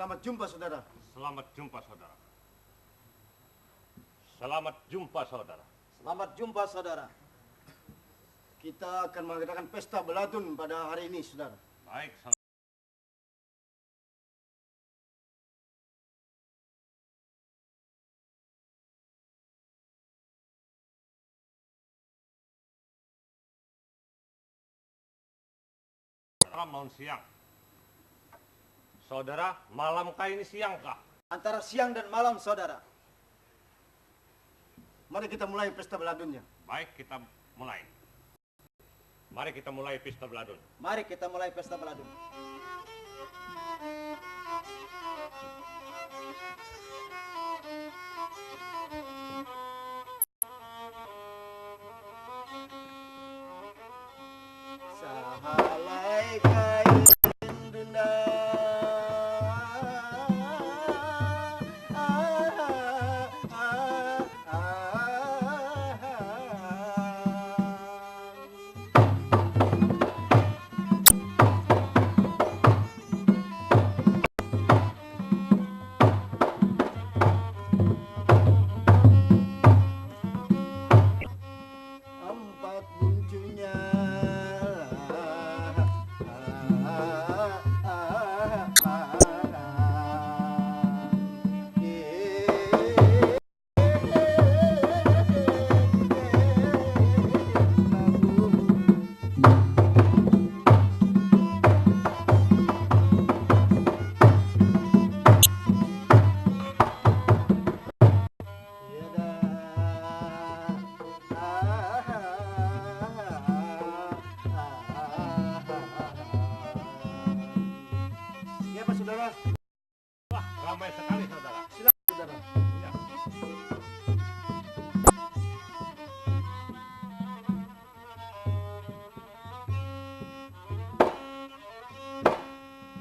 Selamat jumpa, saudara. Selamat jumpa, saudara. Selamat jumpa, saudara. Selamat jumpa, saudara. Kita akan mengadakan pesta beladun pada hari ini, saudara. Baik, saudara. Malam siang. Saudara, malamkah ini siangkah? Antara siang dan malam, saudara. Mari kita mulai pesta beladunnya. Baik, kita mulai. Mari kita mulai pesta beladun. Mari kita mulai pesta beladun. Sahalai kain dunda, empat buncunya. Ya, Pak Saudara. Wah, ramai sekali, saudara. Silakan, saudara. Ya.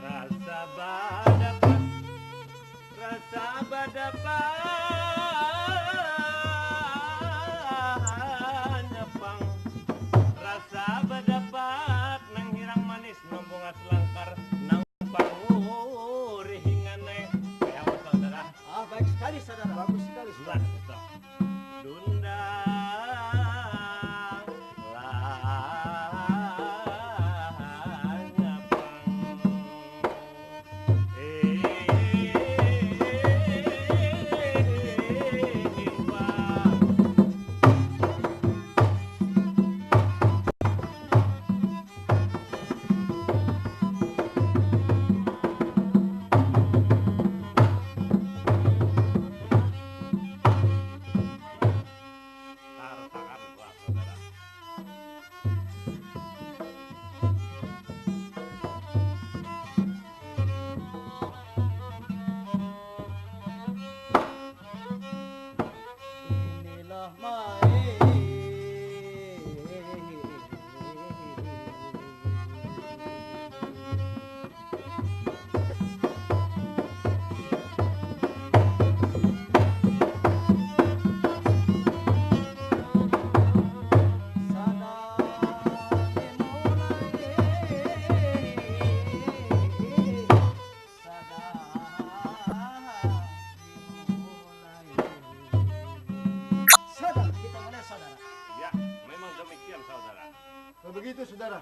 Rasa badapat, rasa badapat, nyepang. Rasa badapat, nang hirang manis, nang bunga selangkar, nang panguri hinganay. Ya, saudara. Baik sekali, saudara. Bagus sekali, saudara. Dunda Inilah main. Saudara, kita mulai, saudara. ya, memang demikian, saudara. Kalau begitu, saudara,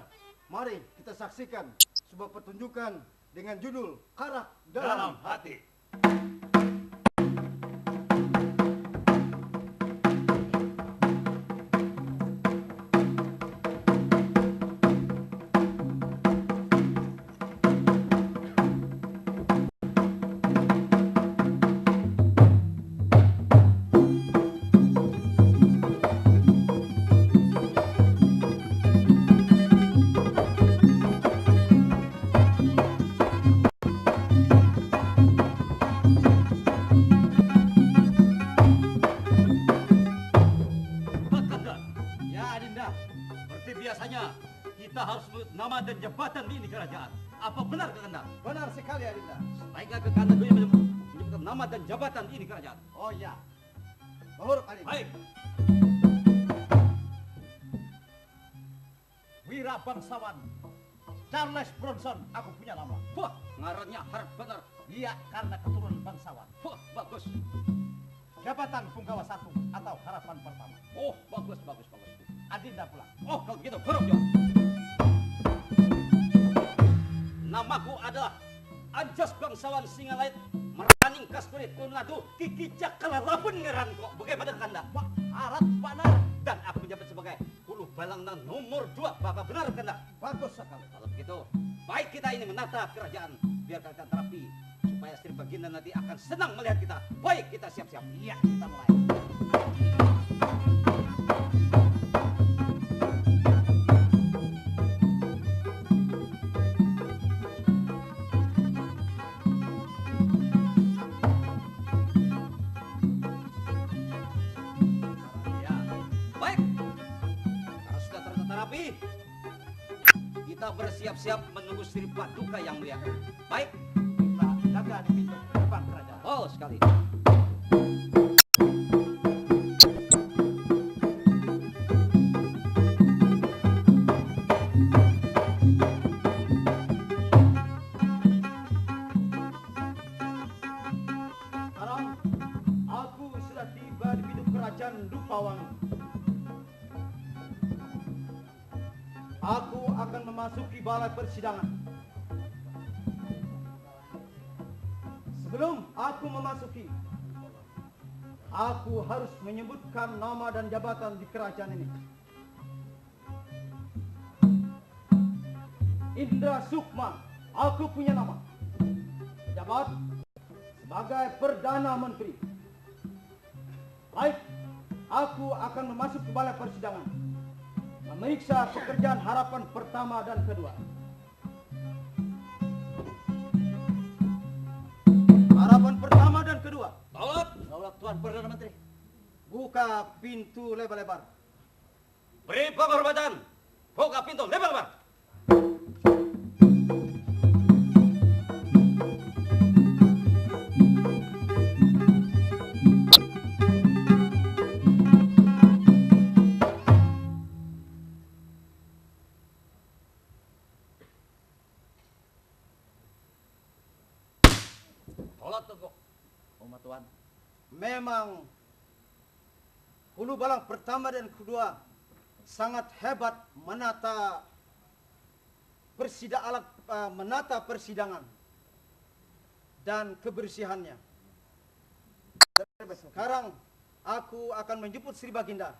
mari kita saksikan sebuah pertunjukan dengan judul Karak Dalam Dalam hati. Seperti biasanya, kita harus sebut nama dan jabatan di ini kerajaan. Apa benar Kakanda? Benar sekali, Adinda. Baiklah Kakanda dulu menyebutkan nama dan jabatan di ini kerajaan. Oh ya. Mahur, Adinda. Baik. Wira bangsawan Charles Bronson, aku punya nama. Wah, ngarannya harap benar. Iya, karena keturunan bangsawan. Wah, bagus. Jabatan Punggawa 1 atau harapan pertama. Oh, bagus. Adinda pulang. Oh, kalau begitu, huruf jo. Namaku adalah Anjas Bangsawan Singalait Meraning Kaskurit Kunadu Kiki Cakalalapan ngaran kok. Bagaimana Kanda? Pak, harap benar. Dan aku menjabat sebagai Hulu Balangna nomor 2. Bapak benar Kanda? Bagus sekali. Kalau begitu, baik kita ini menata kerajaan. Biar kita terapi. Supaya Sri Baginda nanti akan senang melihat kita. Baik, kita siap-siap. Iya, kita mulai. Ya, baik. Karena sudah tertata rapi, kita bersiap-siap menunggu Sri Paduka yang mulia. Baik. Kita jaga di pintu depan kerajaan. Oh, sekali. Sekarang aku sudah tiba di pintu kerajaan Dupawangi. Aku akan memasuki balai persidangan. Sebelum aku memasuki, aku harus menyebutkan nama dan jabatan di kerajaan ini. Indra Sukma, aku punya nama. Jabat sebagai Perdana Menteri. Baik, aku akan masuk ke balai persidangan, memeriksa pekerjaan harapan pertama dan kedua. Harapan pertama dan kedua. Daulat Tuan Perdana Menteri. Buka pintu lebar-lebar. Beri penghormatan. Buka pintu lebar-lebar. Daulat Tunggu. Umat Tuan. Memang Hulu Balang pertama dan kedua sangat hebat menata persidangan dan kebersihannya. Sekarang aku akan menjemput Sri Baginda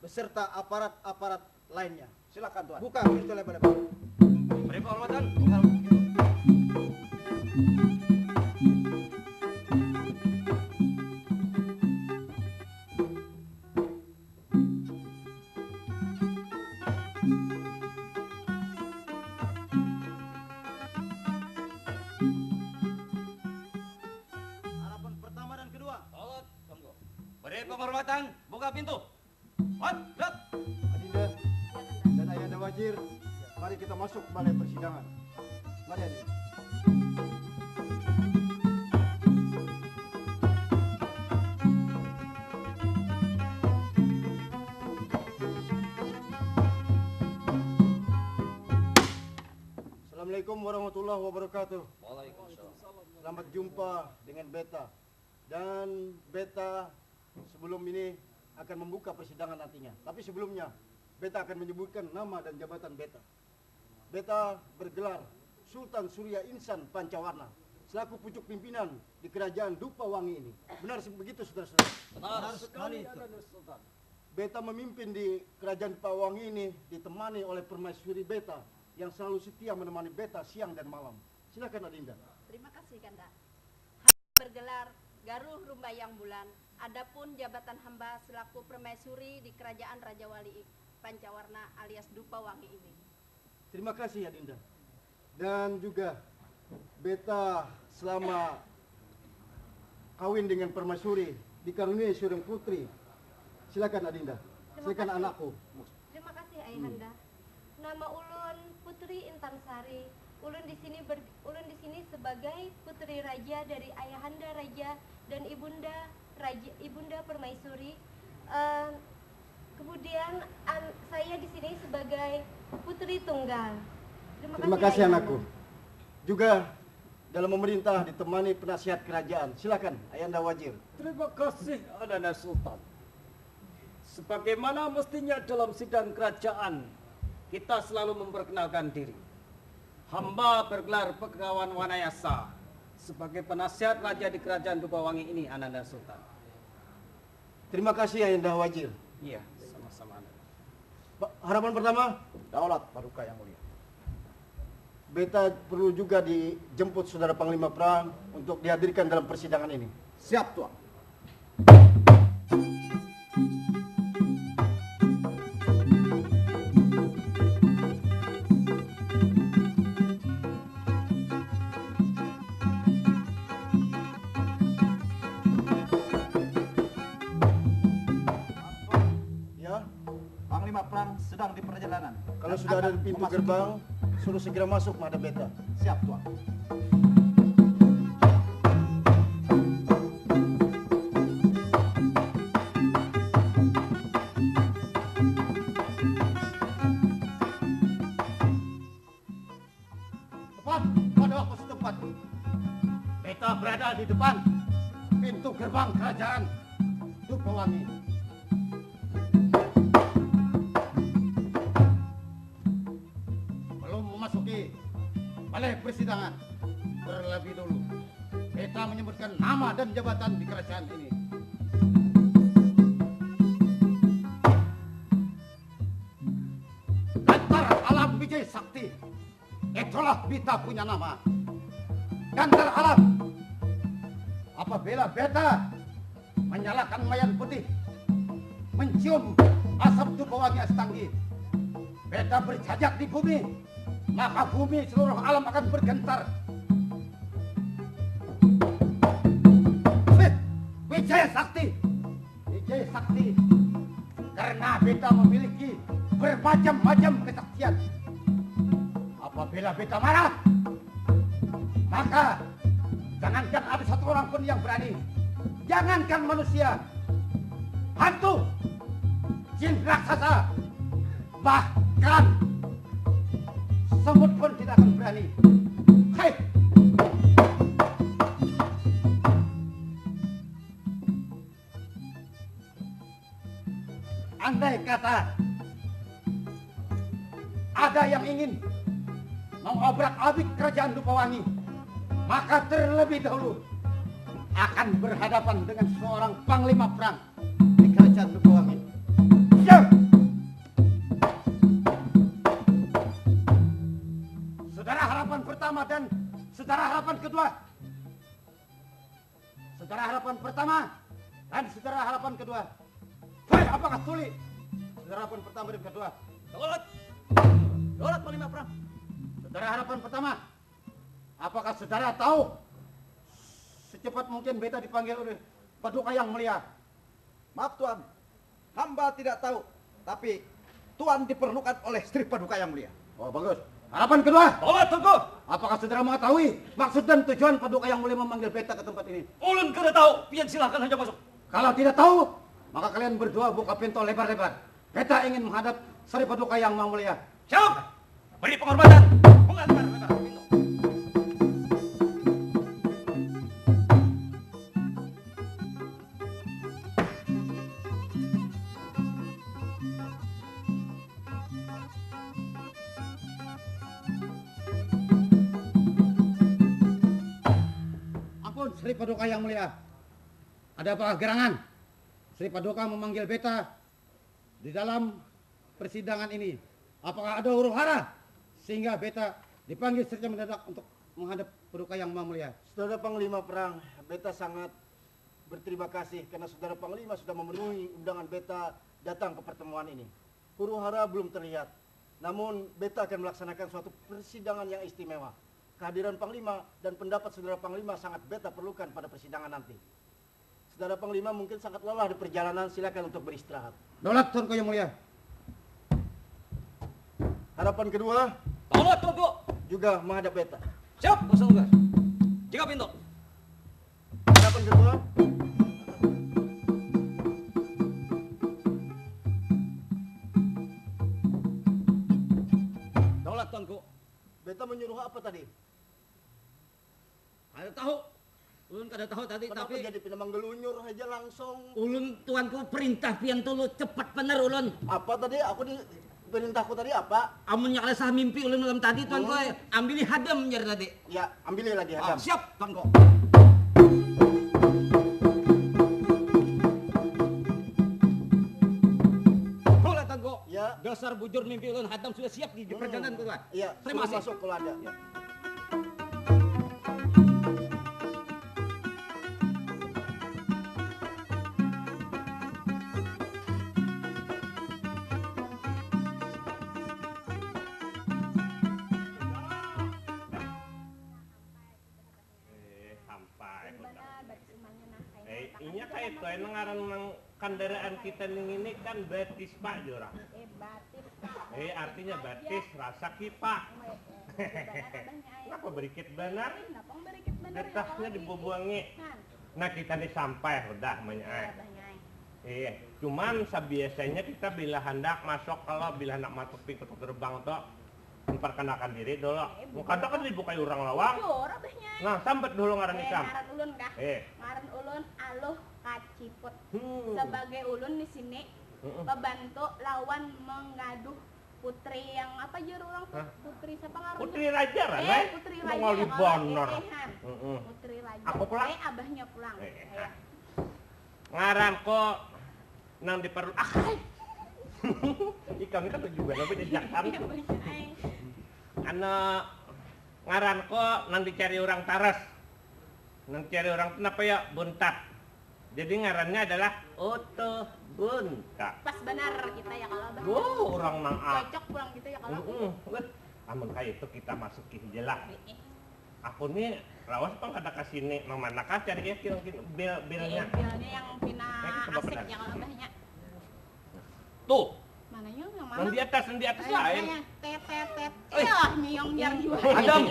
beserta aparat-aparat lainnya. Silakan Tuan. Buka pintu lebar-lebar. Beri penghormatan. Harapan pertama dan kedua. Daulat Tunggu. Beri penghormatan. Buka pintu. Lihat. Adinda dan Ayahanda Wazir, mari kita masuk ke balai persidangan. Mari Adinda. Assalamualaikum warahmatullahi wabarakatuh. Waalaikumsalam. Selamat jumpa dengan Beta. Dan Beta sebelum ini akan membuka persidangan nantinya. Tapi sebelumnya, Beta akan menyebutkan nama dan jabatan Beta. Beta bergelar Sultan Surya Insan Pancawarna selaku pucuk pimpinan di kerajaan Dupawangi ini. Benar begitu, saudara-saudara? Benar sekali. Beta memimpin di kerajaan Dupawangi ini ditemani oleh permaisuri Beta yang selalu setia menemani Beta siang dan malam. Silakan Adinda. Terima kasih Kanda. Bergelar Garuh Rumbayang Bulan. Adapun jabatan hamba selaku permaisuri di kerajaan Raja Wali Pancawarna alias Dupawangi ini. Terima kasih Adinda. Dan juga Beta selama kawin dengan permaisuri dikaruniai seorang putri. Silakan Adinda. Silakan anakku. Terima kasih Ayahanda. Nama ulun Putri Intansari. Ulun di sini sebagai putri raja dari Ayahanda Raja dan Ibunda Permaisuri. Kemudian saya di sini sebagai putri tunggal. Terima kasih Ayahanda. anakku. Juga dalam memerintah ditemani penasihat kerajaan. Silakan, Ayahanda Wazir. Terima kasih, Ananda Sultan. Sebagaimana mestinya dalam sidang kerajaan, kita selalu memperkenalkan diri. Hamba bergelar Pegawan Wanayasa sebagai penasihat raja di kerajaan Dupawangi ini, Ananda Sultan. Terima kasih, Ayahanda Wazir. Iya, sama-sama. Harapan pertama, Daulat Paduka Yang Mulia. Beta perlu juga dijemput Saudara Panglima Perang untuk dihadirkan dalam persidangan ini. Siap, Tuan. Ya, Panglima Perang sedang di perjalanan. kalau Dan sudah ada akan di pintu memasuki- gerbang, suruh segera masuk menghadap Beta. Siap, Tuan. Tepat pada waktu setempat. Beta berada di depan pintu gerbang kerajaan Dupawangi. Belum memasuki balai persidangan, terlebih dulu Beta menyebutkan nama dan jabatan di kerajaan ini. Gantar Alam Wijay Sakti, itulah Beta punya nama. Gantar Alam. Apabila Beta menyalakan mayan putih, mencium asap Dupawangi Astanggi, Beta berjajak di bumi, maka bumi seluruh alam akan bergentar. Wijaya Sakti, Wijaya Sakti, karena Beta memiliki bermacam-macam kesaktian. Apabila Beta marah, maka jangankan ada satu orang pun yang berani, jangankan manusia, hantu, jin raksasa, bahkan semut pun tidak akan berani. Hai! Andai kata ada yang ingin mengobrak-abrik kerajaan Dupawangi, maka terlebih dahulu akan berhadapan dengan seorang panglima perang di kerajaan Dupawangi. Siap! Saudara harapan pertama dan saudara harapan kedua. Saudara harapan pertama dan saudara harapan kedua. Hei, apakah tuli? Saudara harapan pertama dan kedua. Daulat! Daulat Panglima Perang. Saudara harapan pertama, apakah saudara tahu secepat mungkin Beta dipanggil oleh Paduka Yang Mulia? Maaf, Tuan. Hamba tidak tahu. Tapi Tuan diperlukan oleh Sri Paduka Yang Mulia. Oh, bagus. Harapan kedua, Daulat Tunggu. apakah saudara mengetahui maksud dan tujuan Paduka Yang Mulia memanggil Beta ke tempat ini? Ulun kada tahu. Pian silahkan saja masuk. Kalau tidak tahu, maka kalian berdua buka pintu lebar-lebar. Beta ingin menghadap Sri Paduka Yang Mulia. Siap. Beri penghormatan. Buka lebar-lebar pintu. Ampun, Sri Paduka Yang Mulia. Ada apa gerangan? Sri Paduka memanggil Beta di dalam persidangan ini. Apakah ada huru hara sehingga Beta dipanggil secara mendadak untuk menghadap Paduka Yang Mulia? Saudara Panglima Perang, Beta sangat berterima kasih karena Saudara Panglima sudah memenuhi undangan Beta datang ke pertemuan ini. Huru hara belum terlihat, namun Beta akan melaksanakan suatu persidangan yang istimewa. Kehadiran Panglima dan pendapat Saudara Panglima sangat Beta perlukan pada persidangan nanti. Saudara Panglima mungkin sangat lelah di perjalanan, silakan untuk beristirahat. Daulat Tuanku Yang Mulia. Harapan kedua Daulat Tunggu. juga menghadap Beta. Siap, pasang tugas. Jaga pintu. Harapan kedua Daulat Tunggu. Beta menyuruh apa tadi? Ada tahu. Ulun kada tahu tadi Kenapa tapi jadi pinamang gelunyur aja langsung? ulun tuanku perintah pian tulu cepat bener ulun. Apa tadi? Aku di perintahku tadi apa? Amun nya sah mimpi ulun malam tadi tuanku ambil hadam jar tadi. Ya, ambilin lagi Ah, Adam. siap tuanku. Boleh tuanku. Ya. Dasar bujur mimpi ulun hadam sudah siap di perjalanan tuan. Iya, Terima suruh kasih. masuk kalau ada. Sampai. Benar, berarti semuanya nah Inya kayak itu, yang ngaran nang kendaraan kita ini kan batis Pak Jurang. batis. Artinya batis rasa kipak. Kenapa berikit benar? Kenapa berikit benar ya? Getahnya dibubuangi. Nah, Nah kita nih sampai udah banyak. abahnya. Cuman sebiasanya kita bila hendak masuk kalau bila hendak masuk pintu gerbang tuh memperkenalkan diri dulu. Kadang kan dibukai orang lawang. Jor abahnya. Nah sambat dulu ngaran Isam. Ngaran ulun kah? Eh. Ngaran ulun Aluh Kaciput. Hmm. Sebagai ulun di sini membantu lawan mengaduh putri yang apa jar orang tuh? Hah? Putri siapa ngarannya? Putri Raja kan? Putri Raja. Ngali ya, bener. kalau Han. Heeh. Putri Raja. Aku pulang? Abahnya pulang. Ya. Ngaran kok nang diperlu ikan kan tujuan apa dijakkan. Iya, abahnya. Anu ngaran kok nang dicari orang taras. Nang cari orang kenapa ya buntat. Jadi ngarannya adalah Oto Buntat. Pas benar kita ya kalau abahnya. Wow, orang nang Cocok pulang gitu ya kalau. Amun kayak itu kita masukin jelas. Aku nih lawas pang kada kasini mana kah cari ya kira-kira bilnya. Bilnya yang pina coba asik benar. ya kalau abahnya. Tuh, Mananya yang mana? yang di atas lain. Tet. Ya, nyong biar juga. Adam.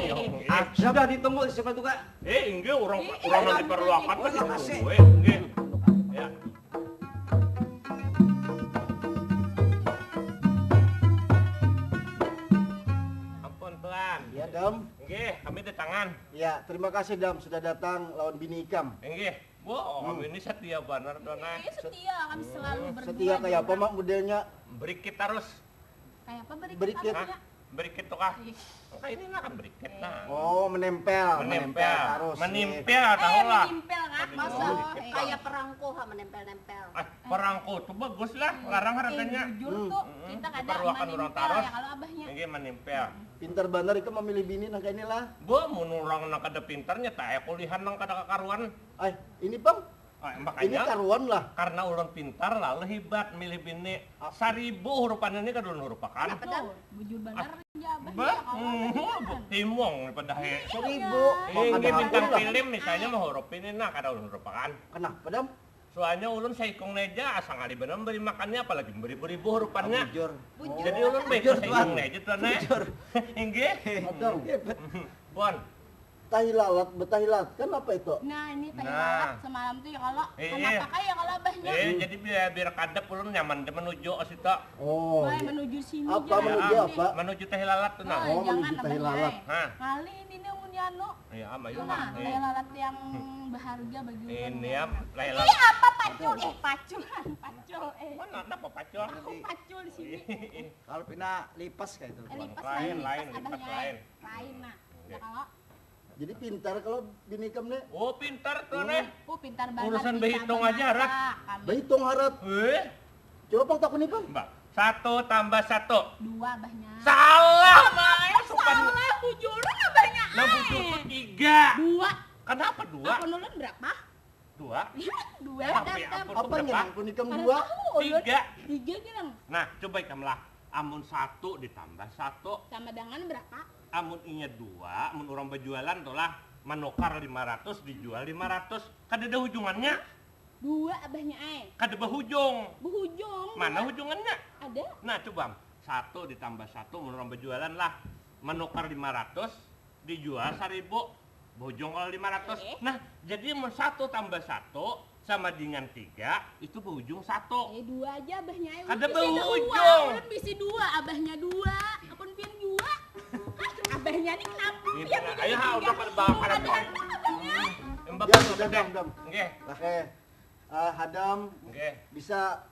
Ah, Sudah ditunggu siapa tuh kak? Enggak orang yang diperlukan Oh, terima kasih. enggak. Ya. Ampun tuan. Ya, Dam. Enggak, kami di tangan. Ya, terima kasih Dam sudah datang lawan bini Ikam. Enggak. Wow, kami ini setia benar tuan. Setia kami selalu berdua. Setia kayak apa mak modelnya? Berikit terus. Kayak apa Berikit. abahnya? Berikit tuh kah? Kah ini lah kan berikit nah. Oh, menempel harus. Menempel tahu lah. Menempel kan? Masa kayak perangko ha menempel-nempel. Perangko tuh bagus lah, larang harganya. Jujur tuh kita kadang Diperlukan orang menempel taros. ya kalau abahnya. Enggak menempel. Pintar benar Ikam memilih bini nang kayak inilah. Bo mun urang nang kada pintarnya tah kulihan nang kada kakaruan. Ay, ini Bang. Ini Makanya karuan lah. karena ulun pintar lalu hebat milih bini. 1000 hurufannya ini kada ulun hurupakan. Tuh, bujur benar aja abahnya Bah, kalau abahnya. timong pada he. 1000. Ini bintang lah. film misalnya mah huruf ini nah kada ulun hurupakan. Kenapa Dam? Soalnya ulun saikong neja asa ngali bener beri makannya apalagi beribu-ribu hurufannya. Jujur. Jadi ulun baik saikong neja tuan Inggih. Adam. Pon. Tahilalat, betahilat. Kan apa itu? Nah, ini tadi Nah. lalat semalam tuh ya kalau kenapa kayak kalau abahnya? Jadi biar kadep ulun nyaman deh menuju situ. Oh. Wah, menuju sini Apa jangan menuju ini. apa? Menuju teh lalat tuh nah. Oh, jangan menuju abahnya. tahi lalat. Hah. Kali ini nih Munyano. Iya, ayo. Nah, tahi lalat yang berharga bagi Ini ya, Ini lalat. apa pacul? Pacul. Mana apa pacul? Aku pacul di sini. Kalau pina lipas kayak itu. Lipas Lain, lipas lain, lipas abahnya. lain. Lain nah. Ya kalau Jadi pintar kalau bini Ikam nih. Oh, pintar tuh nih. pintar banget. Urusan bisa berhitung aja, memasak. Rak. Kami Berhitung harap. Coba Bang takun Ikam. Mbak, 1 tambah 1. dua abahnya. Salah, Mai. Supan. Salah, bujurun abahnya. Nah, bujurku 3. Dua. Kenapa 2? Aku nulun berapa? 2. Dua. Tapi Dap. ampun. Apa berapa? nyerang Ikam Pada dua? tahu, ulun. 3. Tiga girang. Nah, coba ikamlah. Amun 1 ditambah 1. Sama dengan berapa? Amun inya 2, amun orang berjualan tuh lah. Menukar 500, dijual 500. Kada ada hujungannya. Dua abahnya ay. Kada berhujung. Berhujung. Mana hujungannya? Ada. Nah, coba 1 ditambah 1 mun orang berjualan lah. Menukar 500, dijual 1000. Berhujung kalau 500. Nah, jadi mun 1 tambah 1 sama dengan 3 itu berhujung 1. Dua aja abahnya ay. Ada Ulun berhujung. bisi dua. Ulun bisi dua, abahnya dua. Apun pian dua. Abahnya nih kenapa? Ini Pian benar. tiga, Ayo, tiga. udah pada bawa pada Abahnya Hamba Ya, perlu sudah, bedeh. Dam. Nggih. Hadam Nggih. bisa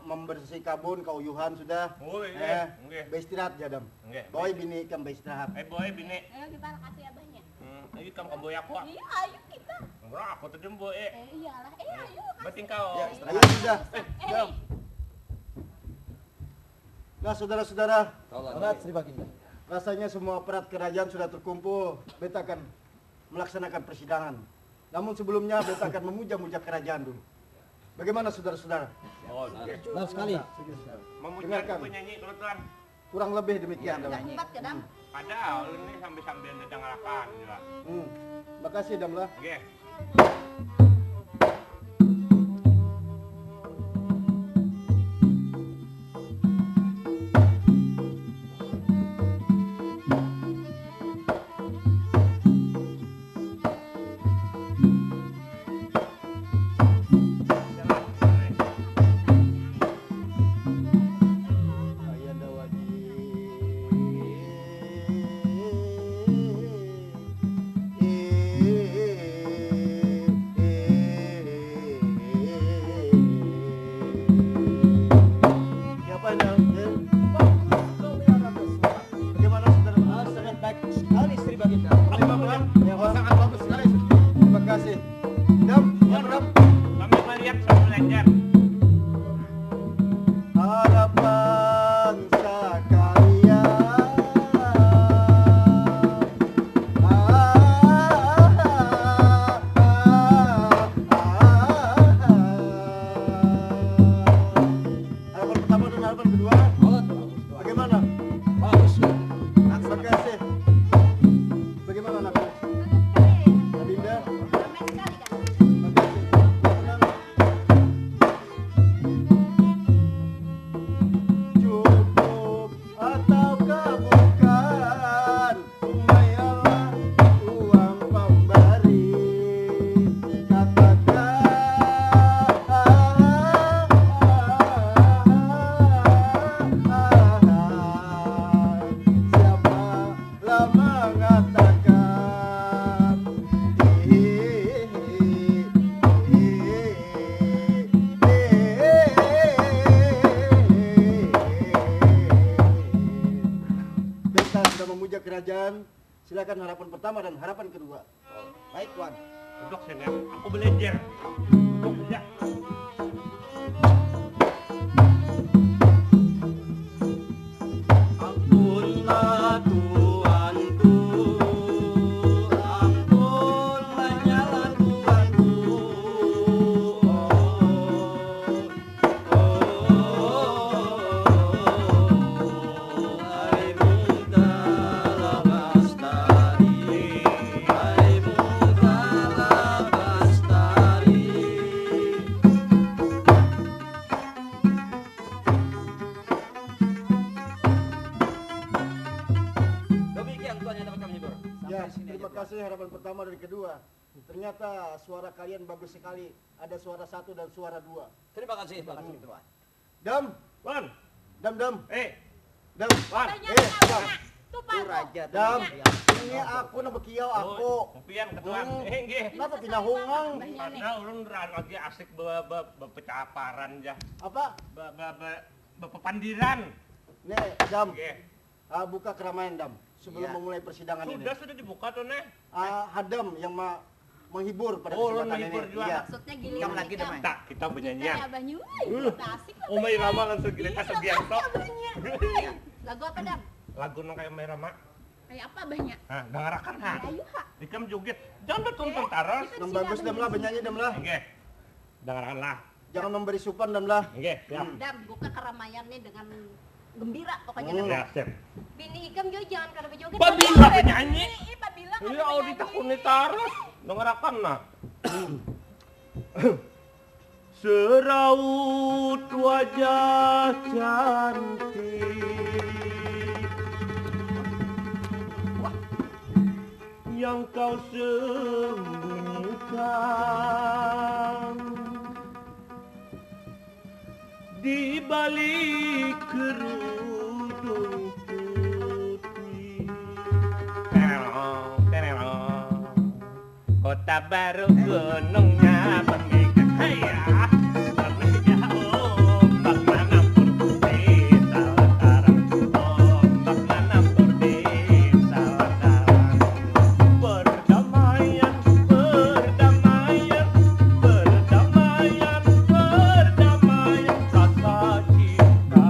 membersih kabun kauyuhan sudah. Oh, iya. Nggih. Beristirahat ya, Dam. Nggih. Boy bini kan beristirahat. Boy bini. Ayo kita kasih abahnya. Ini kamu kaboy aku. Iya, ayo kita. Ora aku tadi boy. Iyalah, ayo. Bating kau. Ya, Ayo sudah. Dam. Nah, saudara-saudara, Anak Sri Baginda. rasanya semua aparat kerajaan sudah terkumpul. Beta akan melaksanakan persidangan. Namun sebelumnya beta akan memuja-muja kerajaan dulu. Bagaimana saudara-saudara? Oh, nggih. Benar sekali. Memuja Dengarkan. penyanyi kebetulan. Kurang lebih demikian, Dam. Hebat ya, Dam. Padahal ini sambil-sambil dengarkan juga. Makasih, Dam lah. Nggih. Ayanda wajib. Siapa yang Bagaimana saudara? Sangat baik sekali Sri Baginda. Ya, Pak. Sangat bagus sekali. Terima kasih. Dam, ya, Dam. Sambil melihat sambil belajar. Harapan sekalian. Harapan pertama dan harapan kedua. Bagaimana? Bagus. Terima kasih. Bagaimana anakku? Adinda? Ramai sekali kan? Terima kasih. Tenang. Cukup ataukah bukan? Bayarlah uang pemberi. Siapalah mengatakan Beta sudah memuja kerajaan. Silakan harapan pertama dan harapan kedua. Baik Tuan. Duduk sini. Aku belajar. Duduk saja. Ampunlah Tuanku, ampunlah nyala Tuanku. Hai Mungkala Bastari, hai Mungkala Bastari. Demikian Tuan yang dapat kami hibur. Ya, terima kasih harapan pertama dan kedua. Ternyata suara kalian bagus sekali. Ada suara satu dan suara dua. Terima kasih Tuan. Dam, Wan. dam, dam, dam. Wan. Dam. Tuh, Pak. Raja Dam, Tuan. ini aku na bekiau aku. Kopian ketuan. Hmm. Nggih. Kenapa pinahungang? Karena ulun lagi asik bepecaparan ya. Apa? Bepepandiran. Nih, Dam, Nggih. buka keramaian, Dam. Sebelum Ya. memulai persidangan ini. Sudah dibuka tuh, Nek. Hadam yang menghibur pada Oh, kesempatan menghibur ini. juga. Iya. Maksudnya giliran Ikam lagi, Ikam. Damai. Tak, kita bernyanyian. Ya, Abah Nyuy. Kita asik lah. Umay Rama langsung kita Sugianto. Lagu apa, Dam? Lagu nang kayak Umay Rama. Kayak apa abahnya? Nah, dengarkan ha. Ayo, Ha. Ikam joget. Jangan bertonton taras. Yang bagus, Dam lah, bernyanyi, Dam lah. Nggih. Dengarkanlah. Jangan memberi supan, Dam lah. Nggih, siap. Dam, buka keramaian nih dengan gembira pokoknya. Hmm. Dam. Ya, siap. Bini Ikam juga jangan kada bejoget. Babila penyanyi. Ih, Pak bilang Iya, oh ditakuni taras. Dengarkan nah. Seraut wajah cantik yang kau sembunyikan di balik kerudung putih. Tereng, tereng. kota baru gunungnya mengikat. Haya, karena jauh ombak menampur desa Karang. Ombak menampur desa Karang. Perdamaian, perdamaian, perdamaian, perdamaian. Rasa cinta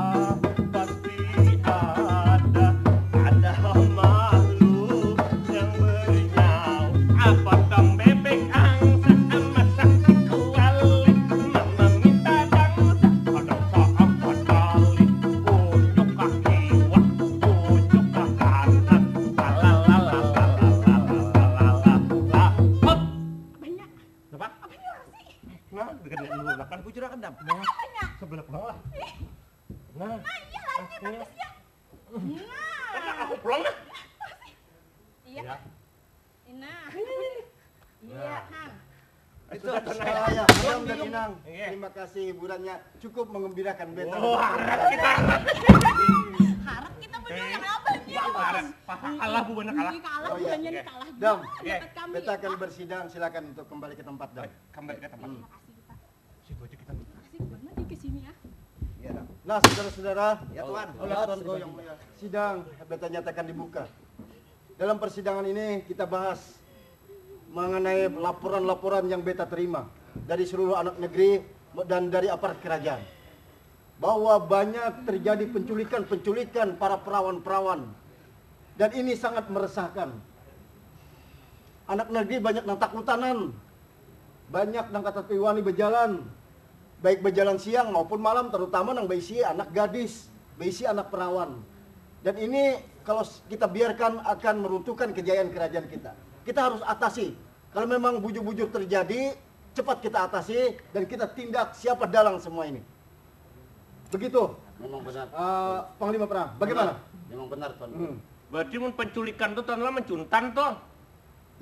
pasti ada. Ada makhluk yang bernyawa. Potong bebek angsa sama saksi kuali. Mama minta dangsa, potong soong potoli. Ujuk kaki wak, ujuk ke kanan. Lalalalalalalalalala. Hop. Banyak. Apa? Nah, dekat dengan belakang. Aku curahkan dam. Sebelah bawah. Nah, Iya lagi bagusnya. Nah. aku pulang dah. Iya. Ya. Nah. Iya, Hang. Itu saya, Bram dan Inang. Iya. Terima kasih hiburannya cukup mengembirakan beta. Wah, kita. Harap kita berdua yang abang ya. Kalah bu, bener kalah. Ini kalah, Oh, iya. bukannya ini kalah juga. Dam, Dapat kami. beta akan bersidang, silakan untuk kembali ke tempat, Dam. Kembali ke tempat. Terima kasih kita. Situ aja kita. Asik banget nih kesini ya. Iya dam. Nah, saudara-saudara, Ya Tuan. oleh Tuanku yang mulia, sidang beta nyatakan dibuka. Dalam persidangan ini kita bahas mengenai laporan-laporan yang beta terima dari seluruh anak negeri dan dari aparat kerajaan, bahwa banyak terjadi penculikan para perawan-perawan, dan ini sangat meresahkan. Anak negeri banyak nang taklutanan, banyak nang kata piwani berjalan, baik berjalan siang maupun malam, terutama nang beisi anak gadis, beisi anak perawan. Dan ini kalau kita biarkan akan meruntuhkan kejayaan kerajaan kita. Kita harus atasi. Kalau memang bujur-bujur terjadi, cepat kita atasi dan kita tindak siapa dalang semua ini. Begitu, Memang benar. Panglima Perang. Bagaimana? Memang benar, Tuan. Berarti mun penculikan tuh tanlah mencuntan tuh.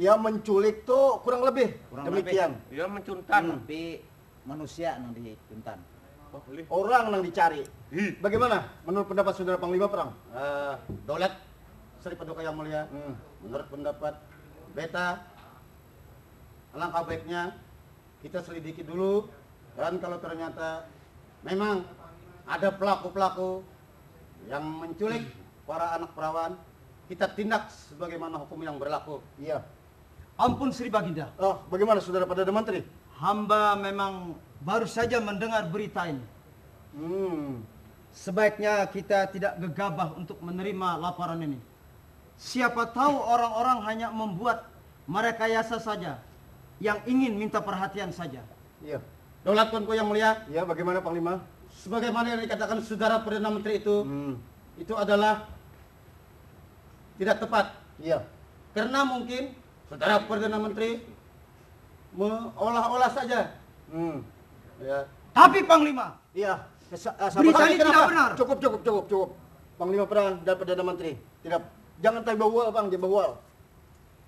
Ya menculik tuh kurang lebih Kurang demikian. Ya mencuntan. Tapi manusia yang dipuntan. Oh, boleh. Orang yang dicari. Ih. Bagaimana menurut pendapat saudara Panglima Perang? Daulat Sri Paduka yang mulia, menurut pendapat beta, alangkah baiknya kita selidiki dulu, dan kalau ternyata memang ada pelaku-pelaku yang menculik para anak perawan, kita tindak sebagaimana hukum yang berlaku. Iya. Ampun Sri Baginda. Oh, bagaimana saudara Perdana Menteri? Hamba memang baru saja mendengar berita ini. Sebaiknya kita tidak gegabah untuk menerima laporan ini. Siapa tahu orang-orang hanya membuat merekayasa saja, yang ingin minta perhatian saja. Iya. Daulat Tuanku yang mulia, Iya, bagaimana Panglima? sebagaimana yang dikatakan saudara Perdana Menteri itu adalah tidak tepat. Iya. Karena mungkin saudara Perdana Menteri mengolah-olah saja. Ya. Tapi Panglima, Iya. Berita ini tidak benar. Cukup. Panglima Perang dan Perdana Menteri. Tidak, jangan tai bawal, Bang, jangan bawal.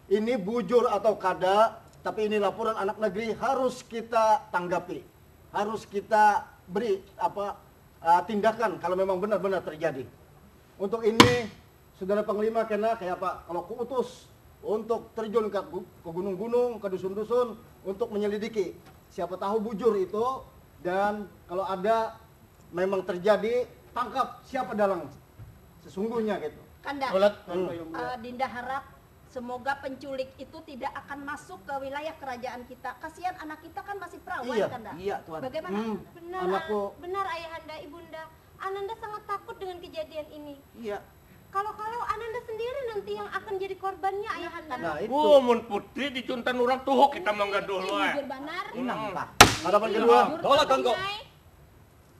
Ini bujur atau kada, tapi ini laporan anak negeri harus kita tanggapi. Harus kita beri tindakan kalau memang benar-benar terjadi. Untuk ini, saudara Panglima kena kayak apa? Kalau kuutus untuk terjun ke gunung-gunung, ke dusun-dusun untuk menyelidiki. Siapa tahu bujur itu, dan kalau ada memang terjadi, tangkap siapa dalang sesungguhnya gitu. Kanda, Daulat Dinda harap semoga penculik itu tidak akan masuk ke wilayah kerajaan kita. Kasihan anak kita kan masih perawan, Iya. Kanda. Iya, Tuan. Bagaimana? Benar, Anakku- benar Ayahanda, Ibunda. Ananda sangat takut dengan kejadian ini. iya. Kalau Ananda sendiri nanti yang akan jadi korbannya, Ayahanda. Nah itu Oh, mun putri dicuntan orang tuh kita mangga dulu. Bujur banar. harapan kedua. Daulat Tuanku.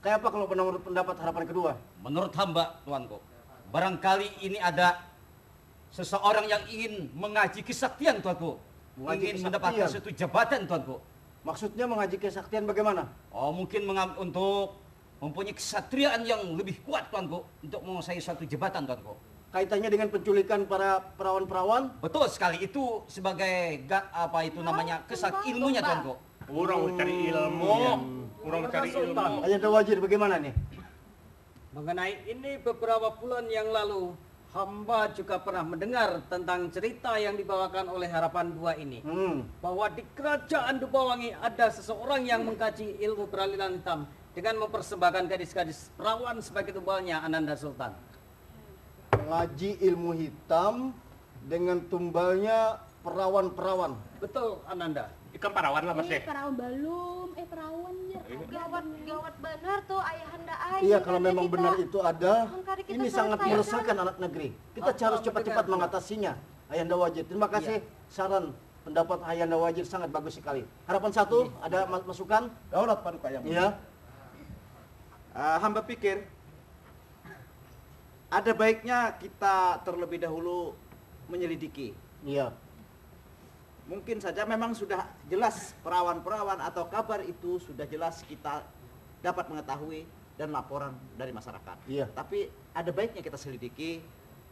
Kayak apa kalau menurut pendapat harapan kedua? Menurut hamba, Tuanku, barangkali ini ada seseorang yang ingin mengaji kesaktian, Tuanku. Mengaji Ingin kesaktian? mendapatkan suatu jabatan, Tuanku. Maksudnya mengaji kesaktian bagaimana? Oh, mungkin untuk mempunyai kesatriaan yang lebih kuat, Tuanku, untuk menguasai suatu jabatan, Tuanku. Kaitannya dengan penculikan para perawan-perawan? Betul sekali, itu sebagai namanya ilmunya, Tuanku. Orang mencari ilmu. Orang mencari ilmu. Ayahanda Wazir bagaimana nih? Mengenai ini beberapa bulan yang lalu, Hamba juga pernah mendengar tentang cerita yang dibawakan oleh Harapan Dua ini. Bahwa di kerajaan Dupawangi ada seseorang yang mengkaji ilmu peralihan hitam dengan mempersembahkan gadis-gadis perawan sebagai tumbalnya Ananda Sultan. Mengaji ilmu hitam dengan tumbalnya perawan-perawan. Betul, Ananda. Ikan parawan lah Mas ya. Perawan belum, perawan ya. Gawat benar tuh ayahanda ay. Iya, kalau memang kita- benar itu ada, Mengkari kita ini sangat selesaikan. meresahkan anak negeri. Kita harus cepat-cepat mengatasinya. Ayahanda Wajid, terima kasih saran pendapat Ayahanda Wajid sangat bagus sekali. Harapan satu, ada masukan? Daulat Paduka Yang Mulia. Iya. Hamba pikir ada baiknya kita terlebih dahulu menyelidiki. Iya. Mungkin saja memang sudah jelas perawan-perawan atau kabar itu sudah jelas kita dapat mengetahui dan laporan dari masyarakat. Iya. Tapi ada baiknya kita selidiki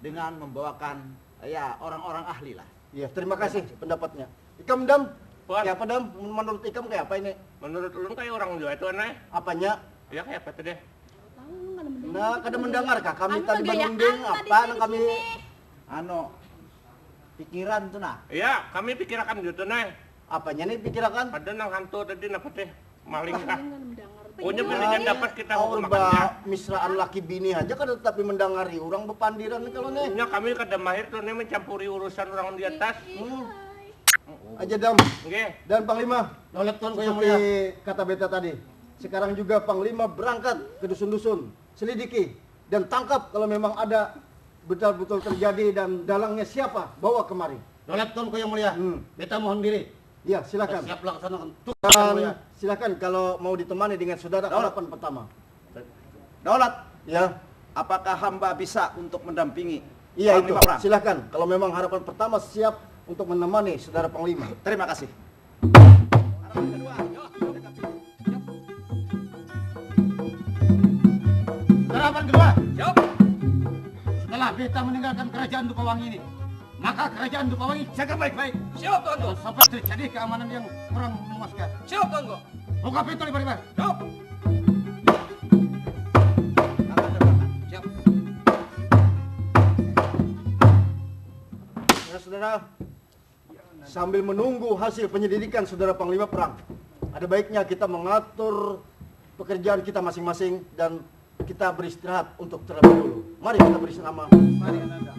dengan membawakan ya orang-orang ahli lah. Iya, terima kasih pendapatnya. Ikam Dam, Puan. ya apa Dam? Menurut Ikam kayak apa ini? Menurut ulun kayak orang Jawa itu aneh. Apanya? Ya kayak apa tuh deh? Tahu lu nggak mendengar. Nah, kada mendengar kah? Kami Anu tadi gayaan menunding tadi apa di nang kami sini. Ano pikiran tuh nah. Iya, kami pikirkan gitu nih. apanya nih pikirakan? Ada nang hantu tadi apa teh? Maling kah? Nggak mendengar. Pokoknya mendingan dapat kita hukum Orang makannya. misraan laki bini aja kan tetapi mendangari orang bepandiran kalau nih. Nya kami kada mahir tuh nih mencampuri urusan orang di atas. Aja Dam. Nggih. Dan Panglima, Daulat Tuan Yang seperti Mulia. kata beta tadi. Sekarang juga Panglima berangkat ke dusun-dusun, selidiki dan tangkap kalau memang ada betul-betul terjadi dan dalangnya siapa, bawa kemari. Daulat Tuan Yang Mulia. Beta mohon diri. Ya, silakan. Siap laksanakan tugas Yang Mulia. Dan silakan kalau mau ditemani dengan saudara harapan pertama. Daulat, Ya. apakah hamba bisa untuk mendampingi Iya itu. Panglima Perang? Silakan. Kalau memang harapan pertama siap untuk menemani saudara Panglima. Terima kasih. Harapan kedua. Setelah beta meninggalkan kerajaan Dupawangi ini, maka kerajaan Dupawangi jaga baik-baik. Siap, Tuanku. Jangan sampai terjadi keamanan yang kurang memuaskan. Siap, Tuanku. Buka pintu lebar-lebar. Siap. Siap. Ya saudara, sambil menunggu hasil penyelidikan saudara Panglima Perang, ada baiknya kita mengatur pekerjaan kita masing-masing dan kita beristirahat untuk terlebih dulu. Mari kita bersama. Mari, Ananda.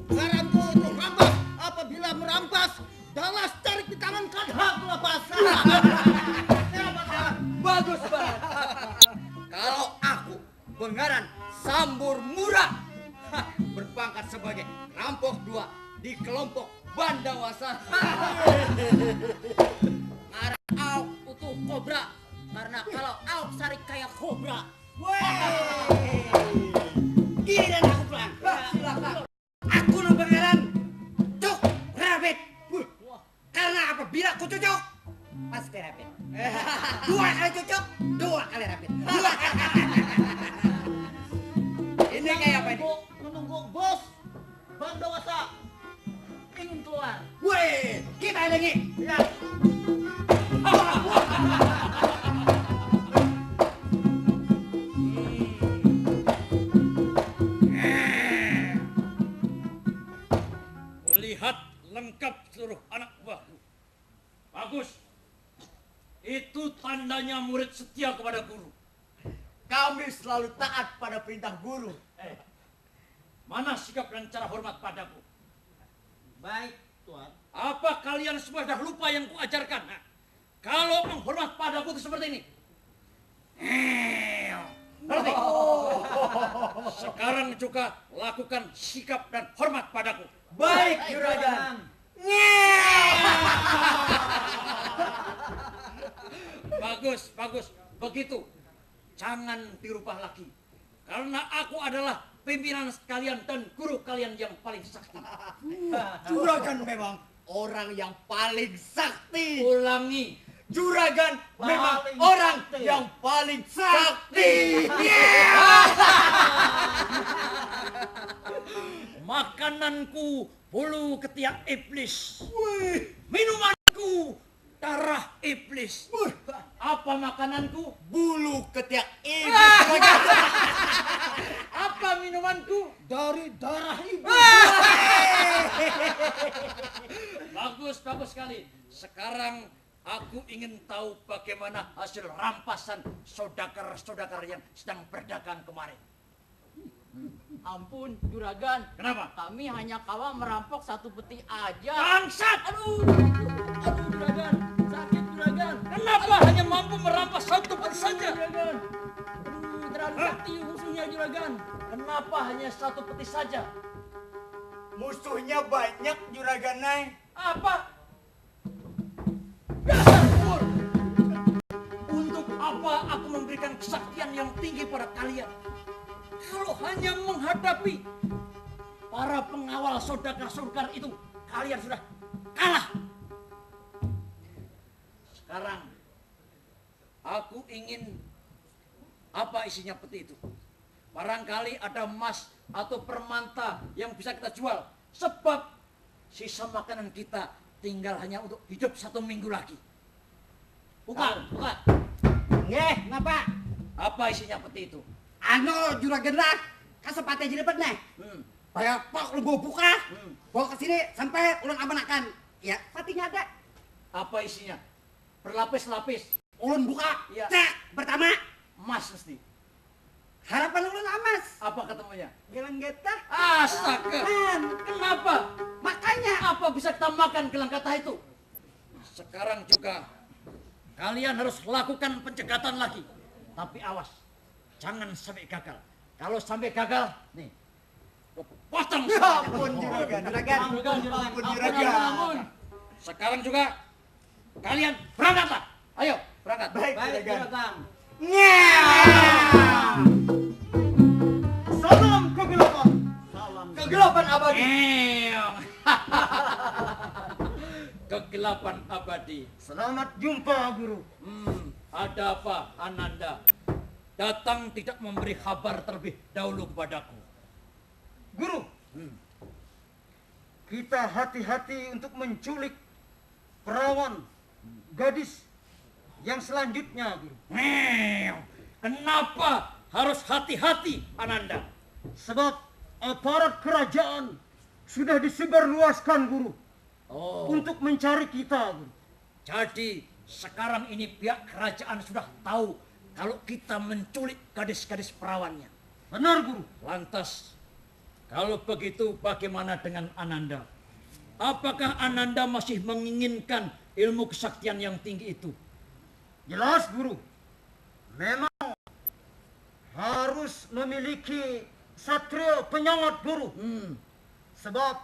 Garamku untuk rampas. Apabila merampas, dalas tarik di tangan kadha lepas. Bagus banget. Kalau aku Bengaran Sambur Murah berpangkat sebagai rampok 2 di kelompok Bandawasa. Ngaran Auk utuh kobra karena kalau Auk sarik kayak kobra. Gini dan aku pelan. Aku Bengaran Cuk Rabbit. Karena apabila aku cocok pasti rabbit. 2 kali cocok, 2 kali rabbit. Ini kayak apa ini? Menunggu bos Bandawasa ingin keluar. Weh, kita lagi. Ya. Lihat lengkap seluruh anak buahku. Bagus. Itu tandanya murid setia kepada guru. Kami selalu taat pada perintah guru. Mana sikap dan cara hormat padaku? Baik, Tuan. Apa kalian semua sudah lupa yang kuajarkan? Ha? Kalau menghormat padaku itu seperti ini. Berarti. Sekarang juga lakukan sikap dan hormat padaku. Baik, Juragan. Bagus, bagus. Begitu. Jangan dirubah lagi. Karena aku adalah pimpinan kalian dan guru kalian yang paling sakti. Juragan memang orang yang paling sakti. Ulangi. Juragan memang orang yang paling sakti. Makananku bulu ketiak iblis. Minumanku darah iblis. Apa makananku? Bulu ketiak iblis. Apa minumanku? Dari darah ibu. Bagus sekali. Sekarang aku ingin tahu bagaimana hasil rampasan saudagar-saudagar yang sedang berdagang kemarin. Ampun, Juragan. Kenapa? Kami hanya kawa merampok satu peti aja. Bangsat! Aduh, Juragan. Sakit, Juragan. Kenapa hanya mampu merampas satu peti saja? Juragan. Aduh, terlalu sakti musuhnya, Juragan. Kenapa hanya satu peti saja? Musuhnya banyak, Juragan Nai. Apa? Dasar kur! Untuk apa aku memberikan kesaktian yang tinggi pada kalian? Kalau hanya menghadapi para pengawal saudagar-saudagar itu, kalian sudah kalah. Sekarang, aku ingin apa isinya peti itu. Barangkali ada emas atau permanta yang bisa kita jual. Sebab sisa makanan kita tinggal hanya untuk hidup 1 minggu lagi. Buka. Nggih, ngapa? Apa isinya peti itu? Juragan lah, kasempatan jadi dapat nih. Bayar pak lu gua buka, bawa ke sini sampai ulun amanakan. Ya, patinya ada. Apa isinya? Berlapis-lapis. Ulun buka. Ya. Cek, pertama Emas mesti. harapan ulun amas. Apa ketemunya? Gelang getah. Astaga. Kenapa? Makanya Apa bisa kita makan gelang kata itu? Sekarang juga kalian harus lakukan pencegatan lagi. Tapi awas, jangan sampai gagal. Kalau sampai gagal, nih, gua potong semua. ampun Juragan. Ampun Juragan. Ampun. Sekarang juga kalian berangkatlah. Ayo, berangkat. Baik, Juragan. Salam kegelapan. Kegelapan abadi. Kegelapan abadi. Selamat jumpa, Guru. Ada apa, Ananda? Datang tidak memberi kabar terlebih dahulu kepadaku. Guru, kita hati-hati untuk menculik perawan gadis yang selanjutnya, Guru. Kenapa harus hati-hati, Ananda? Sebab aparat kerajaan sudah disebarluaskan, Guru, untuk mencari kita, Guru. Jadi sekarang ini pihak kerajaan sudah tahu kalau kita menculik gadis-gadis perawannya. Benar, Guru. Lantas, kalau begitu bagaimana dengan Ananda? Apakah Ananda masih menginginkan ilmu kesaktian yang tinggi itu? Jelas, Guru. Memang harus memiliki satria penyangat, Guru. Sebab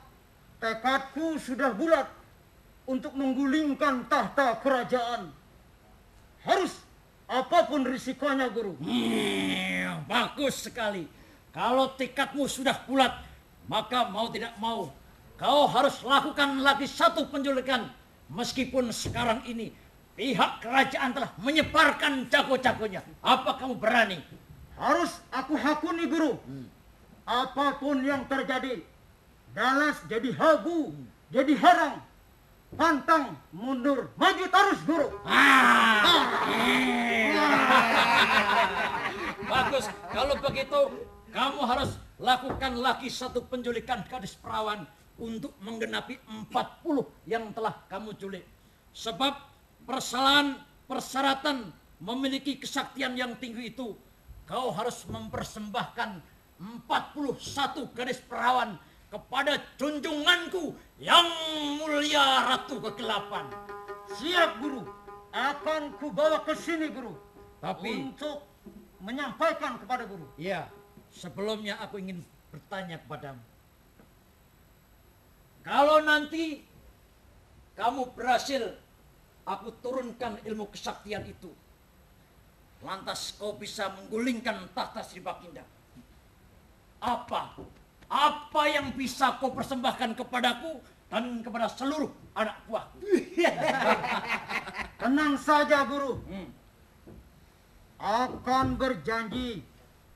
tekadku sudah bulat untuk menggulingkan tahta kerajaan. Harus apapun risikonya, Guru. Bagus sekali. Kalau tekadmu sudah bulat, maka mau tidak mau, kau harus lakukan lagi satu penculikan. Meskipun sekarang ini pihak kerajaan telah menyebarkan jago-jagonya. Apa kamu berani? Harus aku hakuni, Guru. Apapun yang terjadi, Dalas jadi habu, jadi harang, pantang mundur, maju terus, Guru. Bagus, kalau begitu kamu harus lakukan lagi satu penculikan gadis perawan untuk menggenapi 40 yang telah kamu culik. Sebab persyaratan memiliki kesaktian yang tinggi itu, kau harus mempersembahkan 41 gadis perawan kepada junjunganku yang mulia Ratu Kegelapan. Siap, Guru. Akan kubawa ke sini, Guru. Tapi untuk menyampaikan kepada Guru. ya, sebelumnya aku ingin bertanya kepadamu. Kalau nanti kamu berhasil aku turunkan ilmu kesaktian itu, lantas kau bisa menggulingkan tahta Sri Baginda. Apa yang bisa kau persembahkan kepadaku dan kepada seluruh anak buahku? Tenang saja, Guru. Akan berjanji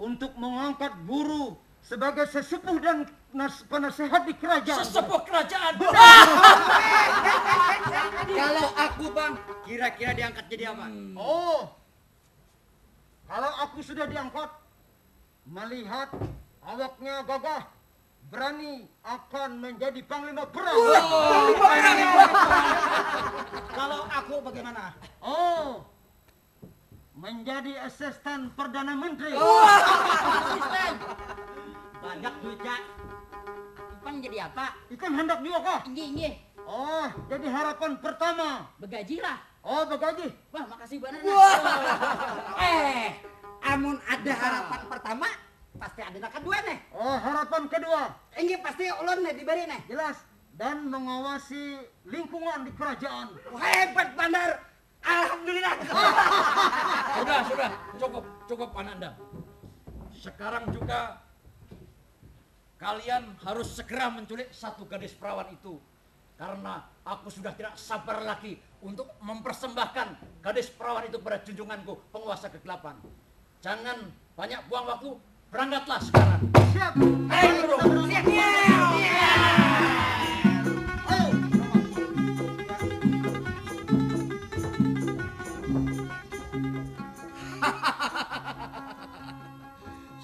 untuk mengangkat Guru sebagai sesepuh dan penasehat di kerajaan. Sesepuh kerajaan. Kalau aku bang, kira-kira diangkat jadi apa? Oh, kalau aku sudah diangkat, melihat awaknya gagah, berani, akan menjadi panglima perang. Kalau aku bagaimana? Oh, menjadi asisten Perdana Menteri. Asisten. Banyak duitnya. Ipang jadi apa? Ikan hendak juga kah? Inggih. Oh, jadi harapan pertama. Begaji lah. Oh, begaji. Wah, makasih banget. Amun ada harapan pertama, pasti ada kedua nih. Oh, harapan kedua. Ini pasti ulun nih diberi nih. Jelas. Dan mengawasi lingkungan di kerajaan. Hebat Bandar. Alhamdulillah. Sudah, cukup Ananda. Sekarang juga kalian harus segera menculik satu gadis perawan itu. Karena aku sudah tidak sabar lagi untuk mempersembahkan gadis perawan itu pada junjunganku, penguasa kegelapan. Jangan banyak buang waktu, berangkatlah sekarang. Siap. Ayo, Guru. Siap.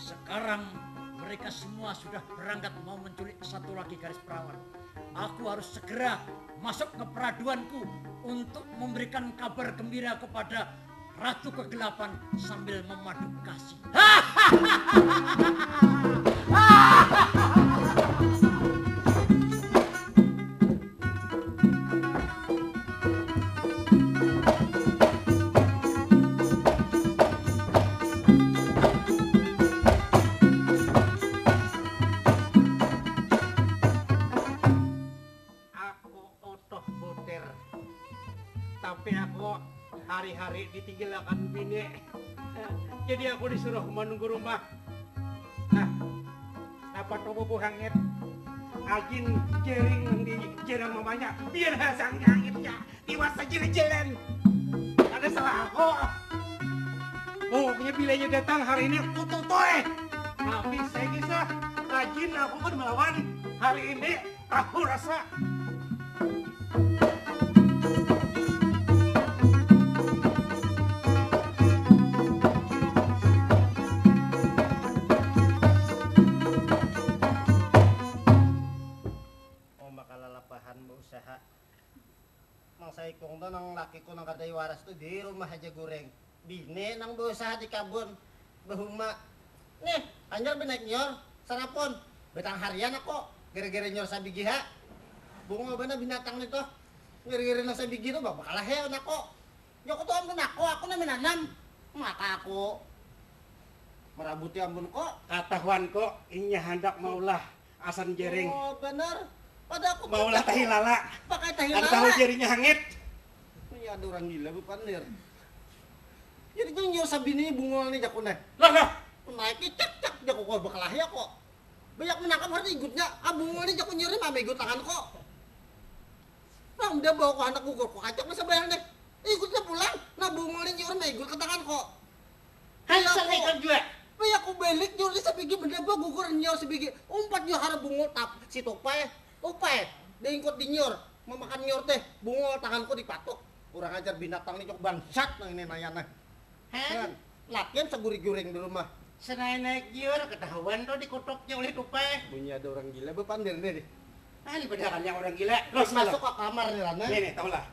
Sekarang mereka semua sudah berangkat mau menculik satu lagi gadis perawan. Aku harus segera masuk ke peraduanku untuk memberikan kabar gembira kepada Ratu Kegelapan sambil memadu kasih. Tapi aku hari-hari ditinggalkan bini. Jadi aku disuruh menunggu rumah. Nah, apa tuh bubuh hangit? Agin jering di jerang mamanya. Biar hasang hangitnya diwasa jelen-jelen. Ada salah aku. Pokoknya bilanya datang hari ini tututoy. Tapi saya kisah Agin aku kan melawan hari ini aku rasa. Usaha mang saikong to nang laki ko nang kaday waras to di rumah aja goreng bine nang berusaha di kabun bahuma nih anjor benaik nyor sarapon betang harian ako gara-gara nyor sabigiha bungo ba na binatang nito gara-gara na sabigi to bakalah he nako nyoko to ampun ako na minanam maka ako merabuti ampun ko katahuan ko inya hendak maulah asan jering. Oh bener. Pada aku maulah tahi lala. Pakai tahi lala. Ada tahu jarinya hangit. Iya ada orang gila bu panir. Jadi tuh nyo sabini bungol nih jakuna. Lah. Naik cak jaku kok bakalah ya kok. Banyak menangkap harus ikutnya. Ah bungol nih jaku nyuri mah ikut tangan kok. Nah udah bawa ke anak gugur kok kacak masa bayar deh. Ikutnya pulang. Nah bungol nih nyuri mah ikut ke tangan kok. Hansel ikut juga. Banyak aku balik nyuri sabigi benda bawa gugur nyor sabigi. Umpat nyor harap bungol tap si topai. Upai, dia ikut di nyor, memakan nyor teh, bungol tanganku dipatok. Kurang ajar binatang nih cok bangsat nang ini nayana. Kan, latihan seguri-guring di rumah. Senai naik nyor, ketahuan tuh dikutoknya oleh tupai. Bunyi ada orang gila, bepandir nih. Ini bedakannya orang gila. Terus masuk ke kamar nih Rana. Nih, tau lah.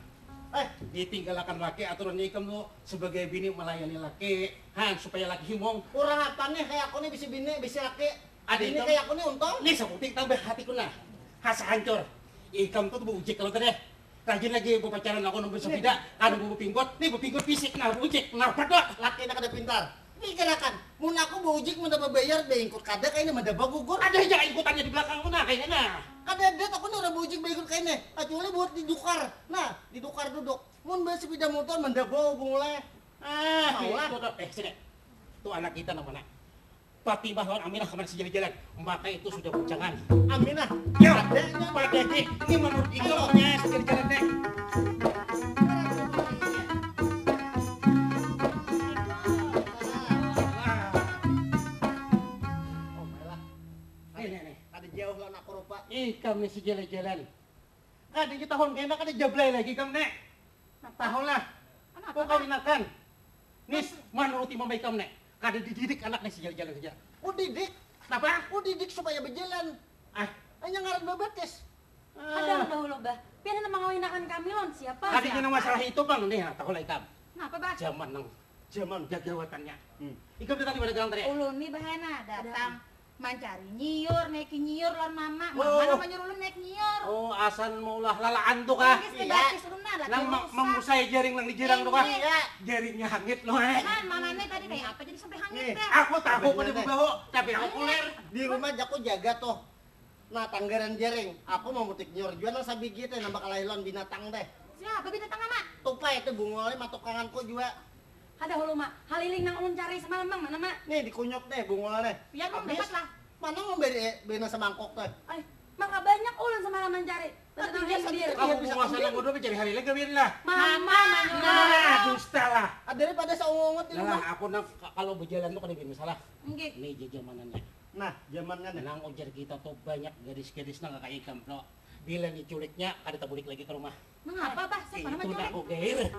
Ditinggalkan laki aturannya ikam lu sebagai bini melayani laki. Supaya laki himong. Kurang apa nih kayak aku nih bisa bini, bisa laki. Ada ini kayak aku nih untung. Nih sebutik tambah hatiku nah. Hasa hancur. Ikam tuh bujik kalau tadi. Rajin lagi pacaran aku nunggu sepeda, ada bubu pinggot. Nih pinggot fisik nah bujik. Nah padahal laki nak ada pintar. Ini gerakan. Mun aku bujik mun dapat bayar deh ikut kada kayaknya mendapat gugur. Ada aja ikutannya di belakang nah kayaknya nah. Kada ada aku nih udah bujik bayar kayaknya. Kecuali buat didukar. Nah, didukar duduk. Mun bawa sepeda motor mendapat mulai. Itu tuh sini. Tuh anak kita namanya. Fatimah lawan Aminah kemana sih jalan-jalan? Maka itu sudah bujangan. Aminah, Ya, adanya Pak Dek, ini menurut ikamnya jalan-jalan Dek. Nih. ada jauh lah nak rupa. Ikam nih si jalan-jalan. Kadang kita tahun kena kada jablay lagi kam nek. Tahun lah. Kau kawinakan. Nis menurut imam baik kam nek. Kada dididik anak nih si jalan-jalan kerja. Didik. Kenapa? Didik supaya berjalan. Hanya ngaran babates. Ada dahulu bah. Pian nama ngawinakan kami lon siapa? Kadang nama masalah itu bang nih tahu lah ikam. Kenapa bah? Zaman jagawatannya. Ikam datang di mana galang tadi? Ulun nih bahena datang mencari nyiur, naik nyiur lon mama. Mama nama nyuruh ulun naik nyiur. Oh, asan maulah lalaan tuh kah? Iya. Nang mengusai jaring nang dijirang tuh kah? Jaringnya hangit loh Kan mana nih tadi kayak apa jadi sampai hangit dah. Aku tahu pada bebaho, tapi aku kuler. Di rumah aku jaga tuh. Nah, tanggaran jaring. Aku mau mutik nyor jual nang sabi gitu nambah kalailon binatang deh. Siapa binatang ama? Tupai itu bungolnya matukanganku juga. Ada hulu mak. Haliling nang ulun cari semalam bang mana mak? Nih dikunyuk deh bungolnya. Biar mau dapat lah. Mana mau bena semangkok teh? Maka banyak ulun semalam mencari. Tentang hadir. Kamu bisa masalah bodoh mencari hari lagi biar lah. Mama Dusta lah. Daripada seungut di rumah. Nah, aku kalau berjalan tuh kan ada masalah. Nggih. Nih jamanannya. Nah, zamannya nang ujar kita tuh banyak gadis-gadis nang kayak ikam no. Bila diculiknya ada tabulik lagi ke rumah. Mengapa bah? Siapa nama Itu culik? aku gair.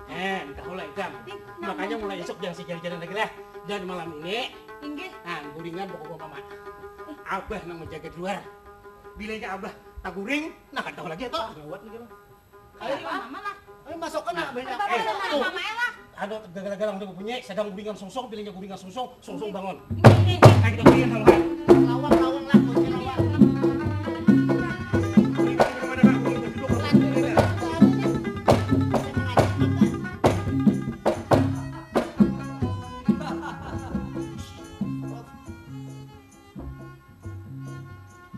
Entah lah ikam. Makanya mulai esok jangan si jalan-jalan lagi lah. Dan malam ini, Inggih. nah guringan bawa mama. Abah nang menjaga di luar. Bilanya abah tak guring, nah kan tahu lagi toh. Gawat nih kan. Ayo mama lah. Ayo masuk kan banyak. Tuh. Mama lah. Ada gara-gara udah bunyi, sedang guringan sungsong, bilanya guringan sungsong bangun. Inggih. Kayak kita guringan kalau kan. Lawang lah, kunci lawang.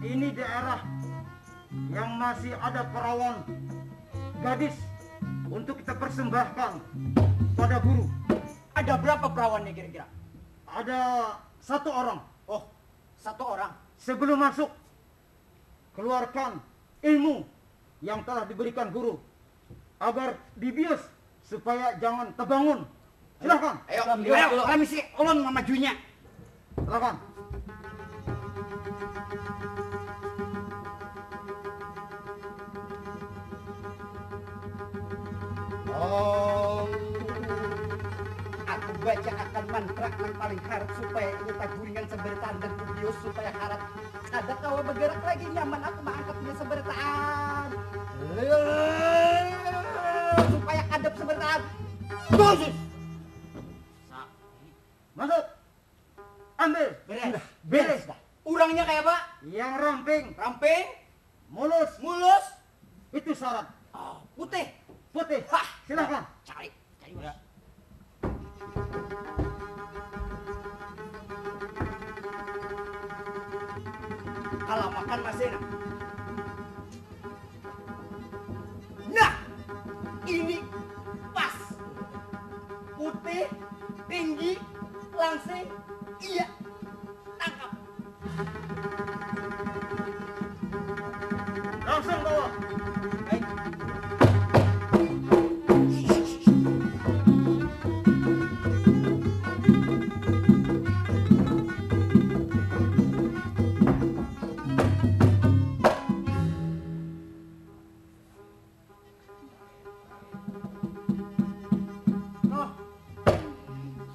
Ini daerah yang masih ada perawan gadis untuk kita persembahkan pada guru. Ada berapa perawannya kira-kira? Ada 1 orang. Oh, 1 orang. Sebelum masuk, keluarkan ilmu yang telah diberikan guru agar dibius supaya jangan terbangun. Silakan. Ayo, kami sih ulun memajunya. Silakan. Aku baca akan mantra yang paling harap supaya kita guringan sebertaan dan kubius supaya harap ada kau bergerak lagi nyaman aku mengangkatnya sebertaan supaya adab sebertaan khusus. Masuk. Ambil. Beres. Beres. Urangnya kayak apa? Yang ramping, mulus, itu syarat. Putih. Silakan. Cari. Kalau makan masih enak. Nah, ini pas. Putih, tinggi, langsing, iya. Tangkap. Langsung bawa. Baik.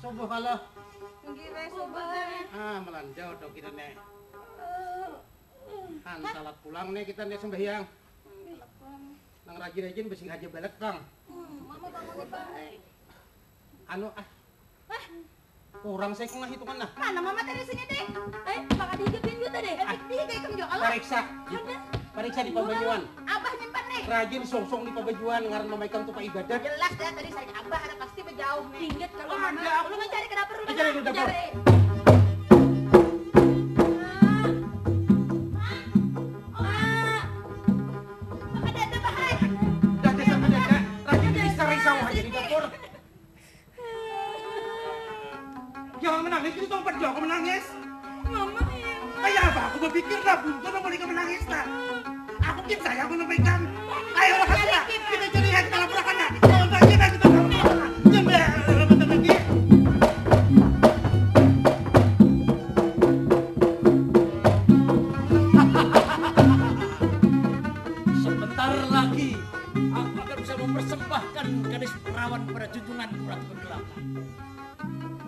Subuh kalau. Subah. Melanjau dong kita nih. Salat pulang nih kita nih sembahyang. Nang rajin-rajin besi aja balik kang. Mama bangun baik. Kurang saya kena hitungan nah. Mana mama tadi sini deh. Maka dihidupin juga deh. Dia kayak kemjo. Periksa di Pabanyuan. Abah nyimpan nih. Rajin songsong di Pabanyuan ngaran mamaikan tuh Pak ibadah. Jelas dah tadi saya abah ada pasti berjauh nih. Ingat kalau mama. Ada. Lu mencari ke dapur Cari di dapur. Jangan menangis, itu tempat jauh menangis. Kayak apa? Aku berpikir dah buntu nak mereka menangis dah. Aku mungkin saya menempatkan. Ayo lakukan. Kita jadi kita laporkan dah. Kita laporkan. Jember. Sebentar lagi aku akan bisa mempersembahkan gadis perawan pada junjunganku Ratu Kegelapan.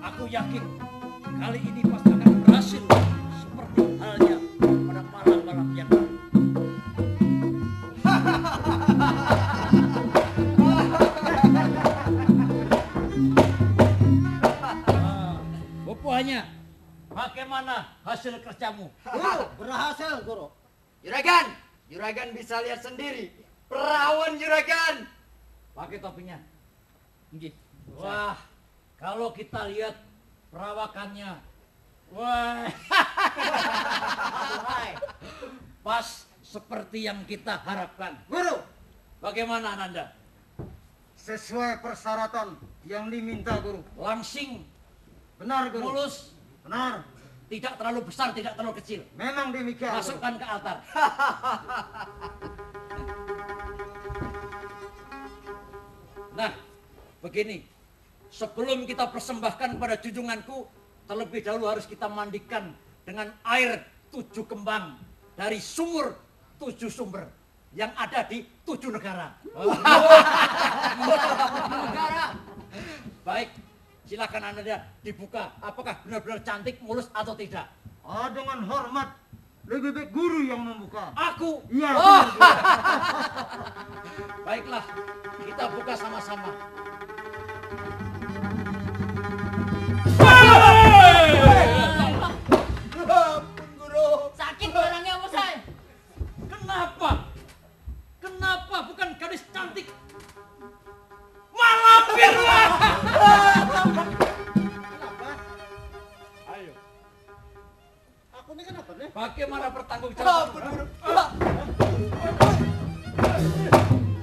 Aku yakin kali ini pasti akan berhasil seperti halnya pada malam-malam yang lalu. Bupuanya, bagaimana hasil kerjamu? Guru, berhasil guru. Juragan bisa lihat sendiri. Perawan Juragan. Pakai topinya. Wah, kalau kita lihat perawakannya, wah, pas seperti yang kita harapkan. Guru, Bagaimana Ananda? sesuai persyaratan yang diminta guru. Langsing, Benar guru. mulus, Benar. tidak terlalu besar, tidak terlalu kecil. Memang demikian. Masukkan ke altar. Nah, begini. Sebelum kita persembahkan pada junjunganku, terlebih dahulu harus kita mandikan dengan air 7 kembang dari sumur 7 sumber yang ada di 7 negara. Negara. Baik, silakan Anda dibuka. Apakah benar-benar cantik, mulus atau tidak? Dengan hormat, lebih baik guru yang membuka. Aku? Iya. Oh. Baiklah, kita buka sama-sama. Ampun guru. Sakit barangnya Bos Hai. Kenapa? Kenapa bukan gadis cantik? Malampirlah! Ayo. Aku ini kenapa nih? Bagaimana pertanggungjawaban?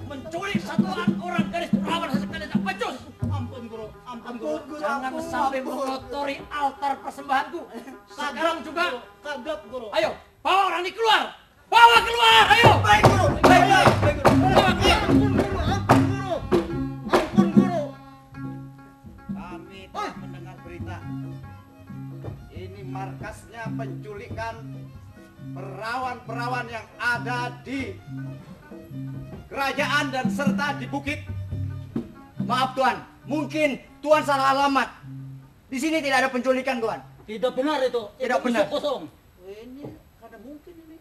Menculik satuan orang gadis perawan sesekali tak becus. Ampun guru, ampun guru. Jangan sampai mengotori altar persembahanku. Sekarang juga. Kagap guru. Ayo, bawa orang ini keluar. Bawa keluar, ayo. Baik guru. Baik guru. Bawa keluar. Ampun guru, ampun guru. Ampun guru. Kami telah mendengar berita. Ini markasnya penculikan perawan-perawan yang ada di kerajaan dan serta di bukit. Maaf Tuan, mungkin Tuan salah alamat. Di sini tidak ada penculikan Tuan. Tidak benar itu. Tidak Itu benar. kosong. Ini kada mungkin ini.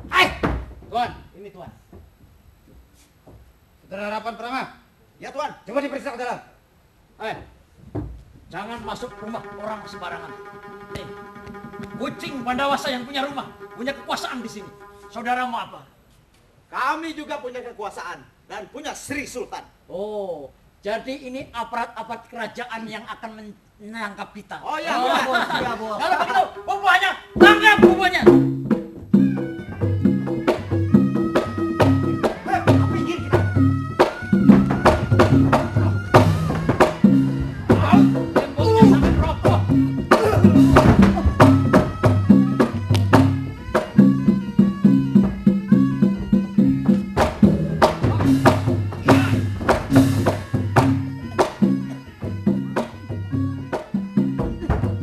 Hai, Tuan, ini Tuan. Saudara harapan pertama. Ya Tuan, coba diperiksa ke dalam. Jangan masuk rumah orang sembarangan. Kucing Pandawasa yang punya rumah, punya kekuasaan di sini. Saudaramu apa? Kami juga punya kekuasaan dan punya Sri Sultan. Oh, jadi ini aparat-aparat kerajaan yang akan menangkap kita. Oh iya, bos. Iya, bos. Kalau begitu, bubuhannya, tangkap bubuhannya. Pinggir kita. Temboknya sampai roboh.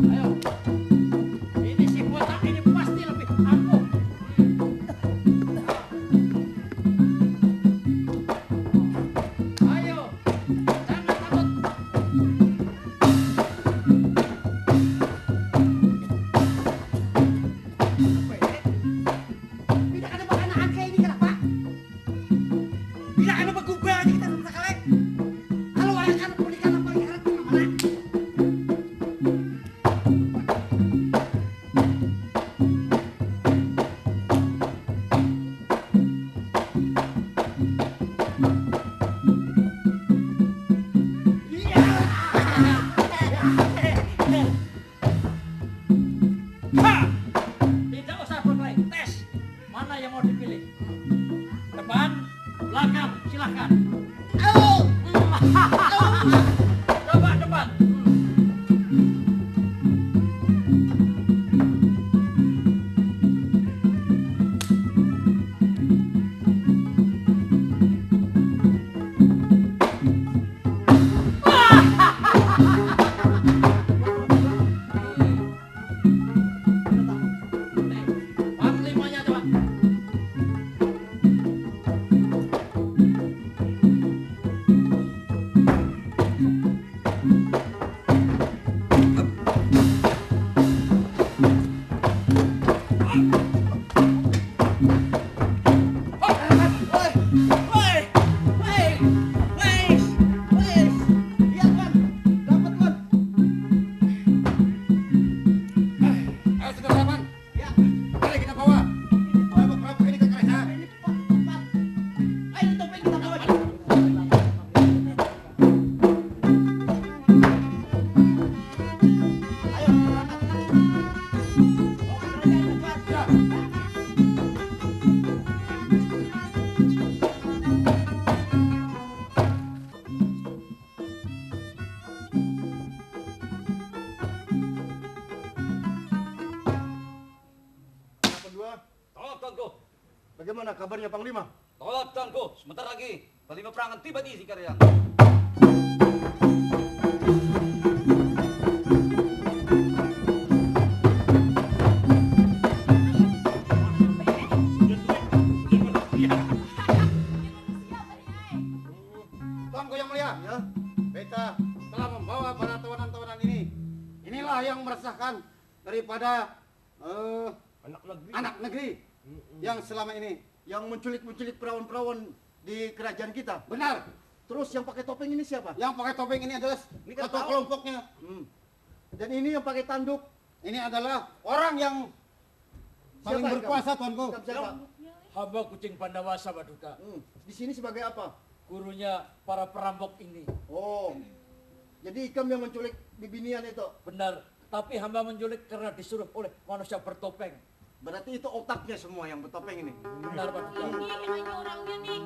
Ayo, ini si botak ini pasti lebih Bagaimana kabarnya Panglima? Tolak tuanku, sebentar lagi Panglima Perang akan tiba di Sikariang. Tuanku yang mulia, ya, beta telah membawa para tawanan-tawanan ini. Inilah yang meresahkan daripada anak negeri yang selama ini yang menculik perawan-perawan di kerajaan kita. benar. Terus yang pakai topeng ini siapa? Yang pakai topeng ini adalah ketua kelompoknya. Dan ini yang pakai tanduk. Ini adalah orang yang paling Siapa, berkuasa, Ikam? tuanku. Ikam siapa? Hamba kucing Pandawasa Baduka. Di sini sebagai apa? Gurunya para perampok ini. Oh, jadi Ikam yang menculik bibinian itu? Benar, tapi hamba menculik karena disuruh oleh manusia bertopeng. Berarti itu otaknya semua yang bertopeng ini? Benar, Baduka. Hanya orangnya nih.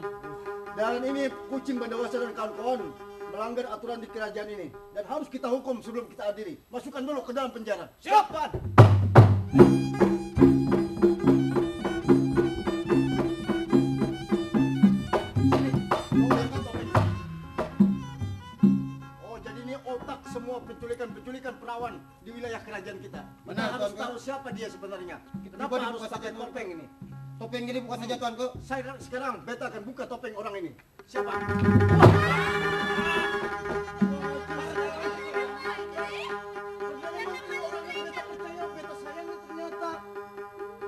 Dan ini kucing Bandawasa dan kawan-kawan melanggar aturan di kerajaan ini. Dan harus kita hukum sebelum kita adili. Masukkan dulu ke dalam penjara. Siap! Oh, jadi ini otak semua penculikan perawan di wilayah kerajaan kita. Kita Benar, harus Tuanku. tahu siapa dia sebenarnya. Kenapa Bukan harus saja, pakai Tuanku. topeng ini? Topeng ini bukan saja, tuanku. Saya sekarang beta akan buka topeng orang ini. Siapa?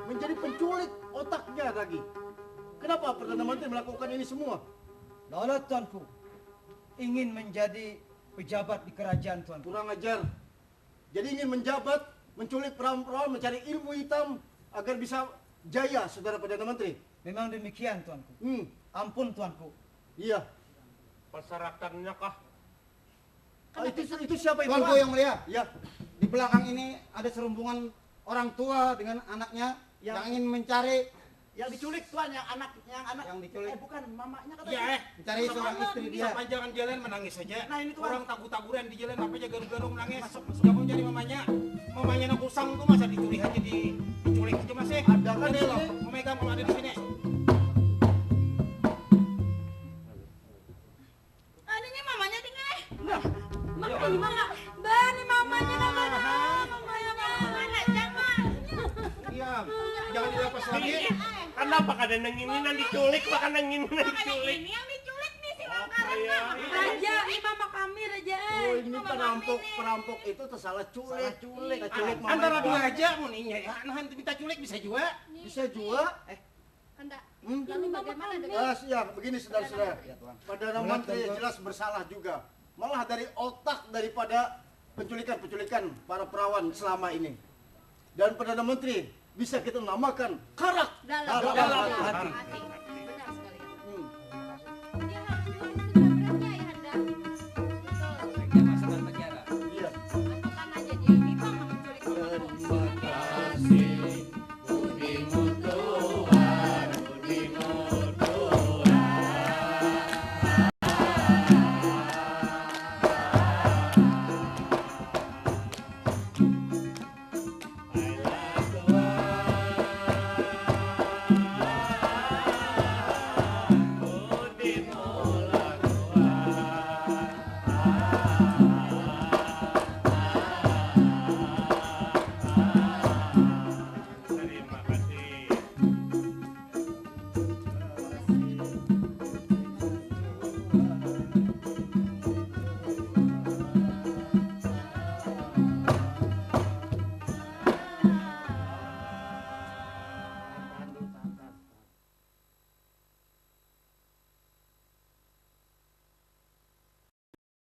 Menjadi penculik otaknya lagi. Kenapa Perdana Menteri melakukan ini semua? Daulat tuanku ingin menjadi pejabat di kerajaan tuanku. Kurang ajar. Jadi ingin menjabat, menculik perawan-perawan, mencari ilmu hitam agar bisa jaya, saudara Perdana Menteri. Memang demikian tuanku. Ampun tuanku. Iya. Persyaratannya kah? Itu siapa itu? Tuanku yang mulia, ya. Di belakang ini ada serombongan orang tua dengan anaknya yang ingin mencari yang diculik tuan, yang anak yang diculik. bukan mamanya katanya. Iya, Mencari seorang istri dia. Sepanjangan jalan menangis saja. Nah, ini tuh, orang tabu-taburan di jalan apa aja garuk-garuk menangis. Jangan mencari mamanya. Mamanya nak usang tuh masa diculik aja diculik aja masih. Ada kan Ada di loh, sini? memegang kalau ada di sini. Ini mamanya tinggal. Mama. Bah, ini mamanya namanya. Mamanya mana? Jangan. Iya, jangan dilepas lagi. Kenapa kada nenginan diculik, bahkan nenginan diculik. Ini yang diculik nih si Langkaran. Raja, ini mama kami Raja. Oh, ini perampok itu tersalah culik. Culik mama Antara itu. dua aja mau ninya ya. Nah, nanti minta culik bisa juga. Bisa juga. Hendak. Lalu bagaimana dengan Ya, begini saudara-saudara. Perdana Menteri jelas bersalah juga. Malah dari otak daripada penculikan para perawan selama ini. Dan Perdana Menteri bisa kita namakan karak dalam hati. hati.